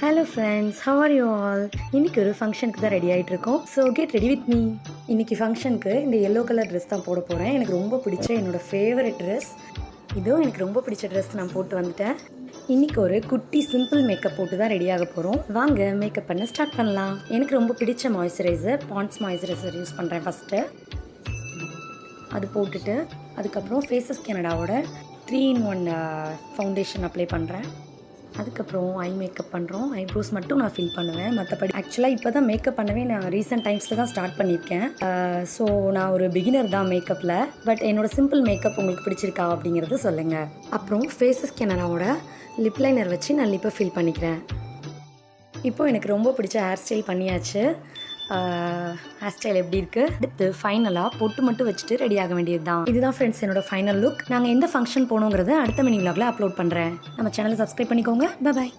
Hello friends, how are you all? இன்றைக்கி ஒரு ஃபங்க்ஷனுக்கு தான் ரெடி ஆகிட்டு இருக்கோம். So get ready with me. இன்றைக்கி ஃபங்க்ஷனுக்கு இந்த எல்லோ கலர் ட்ரெஸ் தான் போட போகிறேன். எனக்கு ரொம்ப பிடிச்ச என்னோடய ஃபேவரட் ட்ரெஸ். இதுவும் எனக்கு ரொம்ப பிடிச்ச ட்ரெஸ் நான் போட்டு வந்துட்டேன். இன்றைக்கி ஒரு குட்டி சிம்பிள் மேக்கப் போட்டு தான் ரெடியாக போகிறோம். வாங்க மேக்கப் பண்ண ஸ்டார்ட் பண்ணலாம். எனக்கு ரொம்ப பிடிச்ச மாய்ஸ்சரைசர் பாண்ட்ஸ் மாய்ஸ்சரைசர் யூஸ் பண்ணுறேன் ஃபஸ்ட்டு. அது போட்டுட்டு அதுக்கப்புறம் ஃபேஸஸ் கனடாவோட 3-in-1 ஃபவுண்டேஷன் அப்ளை பண்ணுறேன். அதுக்கப்புறம் ஐ மேக்கப் பண்ணுறோம். ஐப்ரோஸ் மட்டும் நான் ஃபில் பண்ணுவேன். மற்றபடி ஆக்சுவலாக இப்போ தான் மேக்கப் பண்ணவே நான் ரீசெண்ட் டைம்ஸில் தான் ஸ்டார்ட் பண்ணியிருக்கேன். ஸோ நான் ஒரு பிகினர் தான் மேக்கப்பில். பட் என்னோடய சிம்பிள் மேக்கப் உங்களுக்கு பிடிச்சிருக்கா அப்படிங்கிறது சொல்லுங்கள். அப்புறம் ஃபேஸஸ் கனடாவோட லிப் லைனர் வச்சு நான் லிப்பை ஃபில் பண்ணிக்கிறேன். இப்போது எனக்கு ரொம்ப பிடிச்ச ஹேர் ஸ்டைல் பண்ணியாச்சு. ஹேர் ஸ்டைல் எப்படி இருக்குது? அடுத்து ஃபைனலாக பொட்டு மட்டும் வச்சுட்டு ரெடி ஆக வேண்டியது தான். இதுதான் ஃப்ரெண்ட்ஸ் என்னோட ஃபைனல் லுக். நாங்கள் எந்த ஃபங்க்ஷன் போனோங்கிறத அடுத்த மினி விலாகில் அப்லோட் பண்ணுறேன். நம்ம சேனலை சப்ஸ்கிரைப் பண்ணிக்கோங்க. பாய்.